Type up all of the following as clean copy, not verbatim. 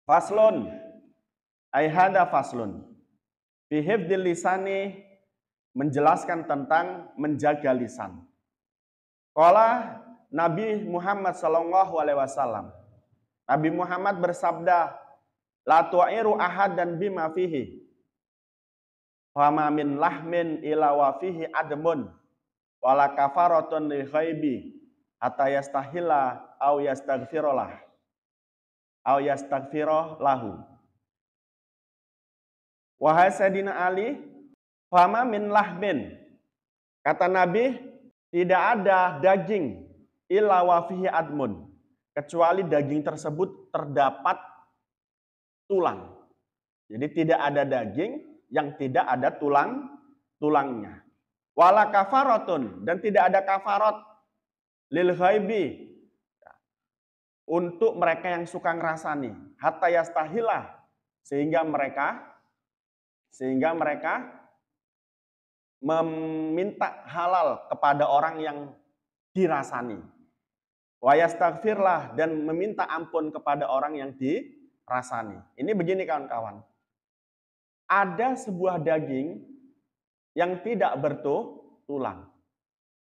Faslun, hada faslun. Fi hifdzil lisani, menjelaskan tentang menjaga lisan. Qala Nabi Muhammad sallallahu alaihi wasallam. Nabi Muhammad bersabda, la tu'iru ahadan bima fihi. Fama min lahmin ila wa fihi admun wala kafaratun li ghaibi hatta yastahila au yastaghfirolah au yastaghfiro lahu. Wahai Sayyidina Ali, fama min lahmin. Kata Nabi, tidak ada daging illa wa fihi admun, kecuali daging tersebut terdapat tulang. Jadi tidak ada daging yang tidak ada tulangnya. Wala kafaratun, dan tidak ada kafarat lil ghaibi, untuk mereka yang suka ngerasani, hatta yastahilah, sehingga mereka meminta halal kepada orang yang dirasani. Wa yastaghfirlah, dan meminta ampun kepada orang yang dirasani. Ini begini kawan-kawan. Ada sebuah daging yang tidak bertulang.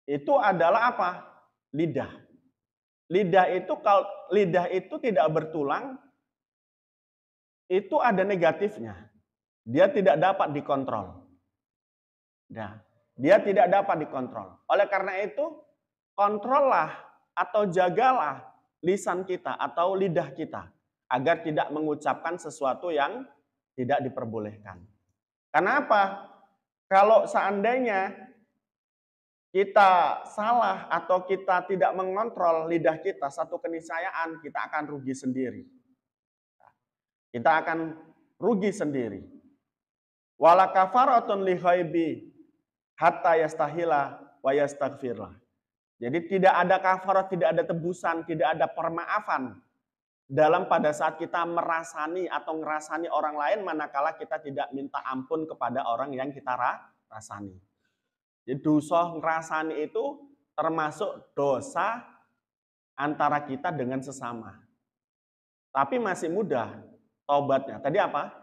Itu adalah apa? Lidah. Kalau lidah itu tidak bertulang, itu ada negatifnya. Dia tidak dapat dikontrol. Nah, dia tidak dapat dikontrol. Oleh karena itu, kontrollah atau jagalah lisan kita atau lidah kita agar tidak mengucapkan sesuatu yang tidak diperbolehkan. Kenapa? Kalau seandainya kita salah atau kita tidak mengontrol lidah kita, satu keniscayaan kita akan rugi sendiri. Kita akan rugi sendiri. Wala kafaratun li ghaibi hatta yastahila wa yastaghfirlah. Jadi tidak ada kafarat, tidak ada tebusan, tidak ada permaafan dalam pada saat kita merasani atau ngerasani orang lain manakala kita tidak minta ampun kepada orang yang kita rasani. Jadi dosa ngerasani itu termasuk dosa antara kita dengan sesama. Tapi masih mudah taubatnya. Tadi apa?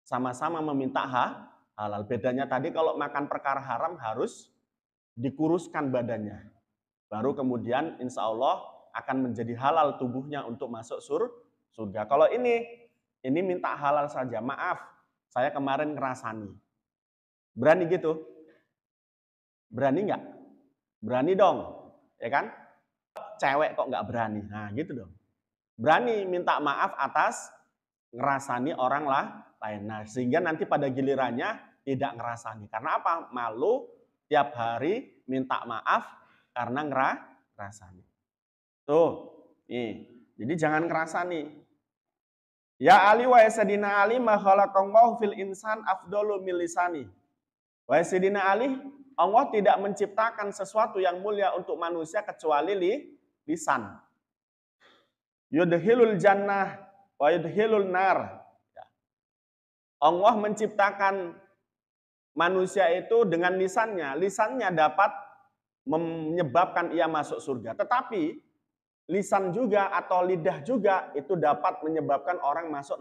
Sama-sama meminta halal. Bedanya tadi kalau makan perkara haram harus dikuruskan badannya. Baru kemudian insya Allah akan menjadi halal tubuhnya untuk masuk surga. Kalau ini minta halal saja. Maaf, saya kemarin ngerasani. Berani gitu? Berani nggak? Berani dong, ya kan? Cewek kok nggak berani? Nah gitu dong. Berani minta maaf atas ngerasani orang lain. Nah, sehingga nanti pada gilirannya tidak ngerasani. Karena apa? Malu tiap hari minta maaf karena ngerasani. Tuh, nih. Jadi jangan ngerasani. Ya Ali wa Sayyidina Ali ma khalaqallahu fil insan afdalu min lisani. Wa Sayyidina Ali, Allah tidak menciptakan sesuatu yang mulia untuk manusia kecuali lisan. Yudhilul jannah wa yudhilul nar. Allah menciptakan manusia itu dengan lisannya. Lisannya dapat menyebabkan ia masuk surga. Tetapi lisan juga atau lidah juga itu dapat menyebabkan orang masuk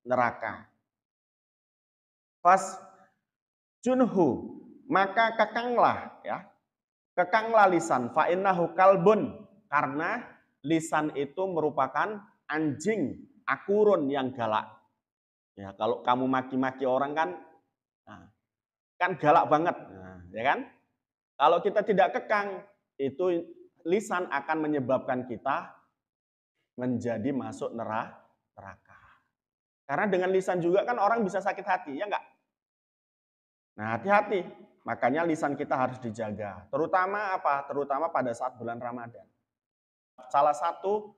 neraka. Fas junhu, maka kekanglah ya. Kekanglah lisan, fa innahu kalbun, karena lisan itu merupakan anjing akurun yang galak. Ya, kalau kamu maki-maki orang kan galak banget, ya kan? Kalau kita tidak kekang, itu lisan akan menyebabkan kita menjadi masuk neraka. Karena dengan lisan juga kan orang bisa sakit hati, ya enggak? Nah, hati-hati. Makanya lisan kita harus dijaga. Terutama apa? Terutama pada saat bulan Ramadan. Salah satu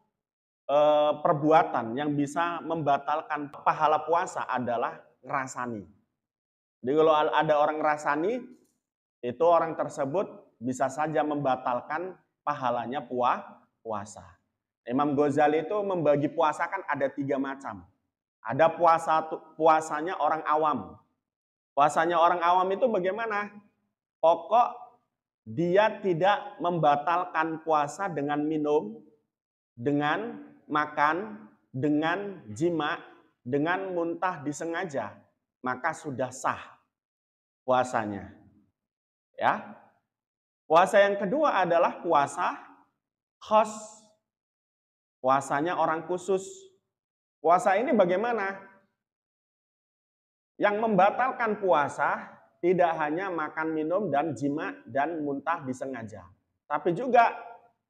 perbuatan yang bisa membatalkan pahala puasa adalah ngerasani. Jadi kalau ada orang ngerasani, itu orang tersebut bisa saja membatalkan pahalanya puasa. Imam Ghazali itu membagi puasa kan ada 3 macam. Ada puasanya orang awam. Puasanya orang awam itu bagaimana? Pokok dia tidak membatalkan puasa dengan minum, dengan makan, dengan jima, dengan muntah disengaja, maka sudah sah puasanya. Ya. Puasa yang kedua adalah puasa khos. Puasanya orang khusus. Puasa ini bagaimana? Yang membatalkan puasa tidak hanya makan, minum, dan jima, dan muntah disengaja. Tapi juga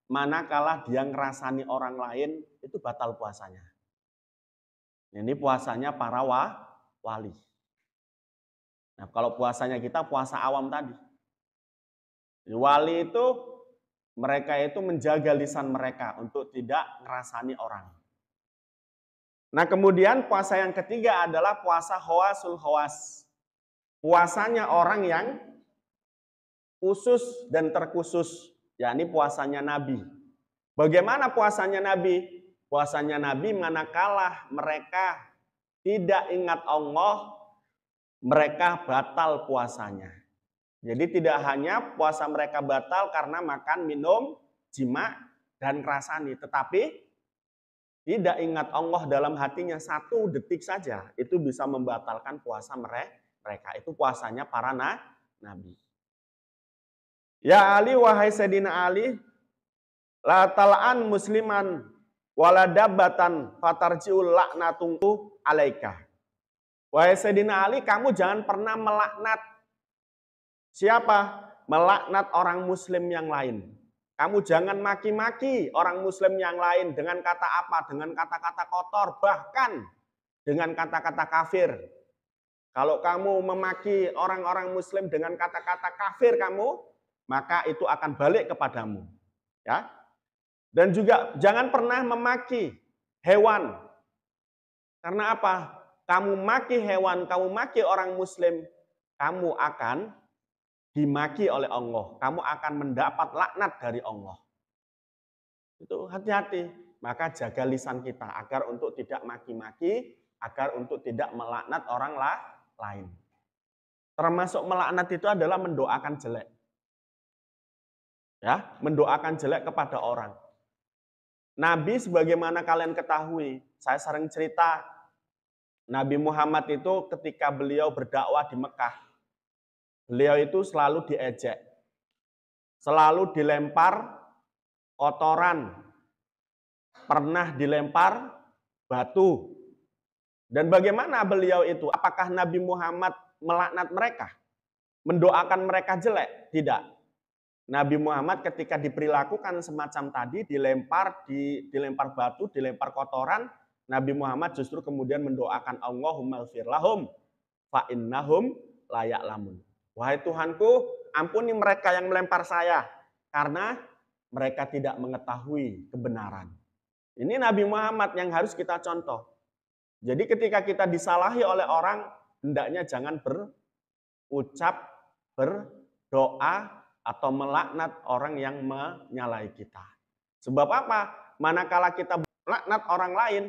manakala dia ngerasani orang lain, itu batal puasanya. Ini puasanya para wali. Nah, kalau puasanya kita puasa awam tadi. Wali itu mereka itu menjaga lisan mereka untuk tidak ngerasani orang. Nah, kemudian puasa yang ketiga adalah puasa khawasul khawas. Puasanya orang yang khusus dan terkhusus, yakni puasanya Nabi. Bagaimana puasanya Nabi? Puasanya Nabi manakala mereka tidak ingat Allah, mereka batal puasanya. Jadi tidak hanya puasa mereka batal karena makan, minum, jima, dan ngerasani, tetapi tidak ingat Allah dalam hatinya 1 detik saja, itu bisa membatalkan puasa mereka. Itu puasanya para nabi. Ya Ali, wahai Sayyidina Ali, la tal'an musliman waladabatan fatarji'ul laknatungu alaika. Wahai Sayyidina Ali, kamu jangan pernah melaknat. Siapa? Melaknat orang muslim yang lain. Kamu jangan maki-maki orang muslim yang lain dengan kata apa? Dengan kata-kata kotor, bahkan dengan kata-kata kafir. Kalau kamu memaki orang-orang muslim dengan kata-kata kafir kamu, maka itu akan balik kepadamu. Ya. Dan juga jangan pernah memaki hewan. Karena apa? Kamu maki hewan, kamu maki orang muslim, kamu akan dimaki oleh Allah. Kamu akan mendapat laknat dari Allah. Itu hati-hati. Maka jaga lisan kita agar untuk tidak maki-maki, agar untuk tidak melaknat orang lain. Termasuk melaknat itu adalah mendoakan jelek. Ya, mendoakan jelek kepada orang. Nabi sebagaimana kalian ketahui, saya sering cerita Nabi Muhammad itu ketika beliau berdakwah di Mekah, beliau itu selalu diejek. Selalu dilempar kotoran. Pernah dilempar batu. Dan bagaimana beliau itu? Apakah Nabi Muhammad melaknat mereka? Mendoakan mereka jelek? Tidak. Nabi Muhammad ketika diperlakukan semacam tadi, dilempar batu, dilempar kotoran, Nabi Muhammad justru kemudian mendoakan Allahumma ighfir lahum fa innahum la ya'lamun. Wahai Tuhanku, ampuni mereka yang melempar saya karena mereka tidak mengetahui kebenaran. Ini Nabi Muhammad yang harus kita contoh. Jadi ketika kita disalahi oleh orang, hendaknya jangan berucap, berdoa, atau melaknat orang yang menyalahi kita. Sebab apa? Manakala kita melaknat orang lain,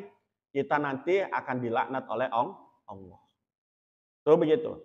kita nanti akan dilaknat oleh Allah. Itu begitu.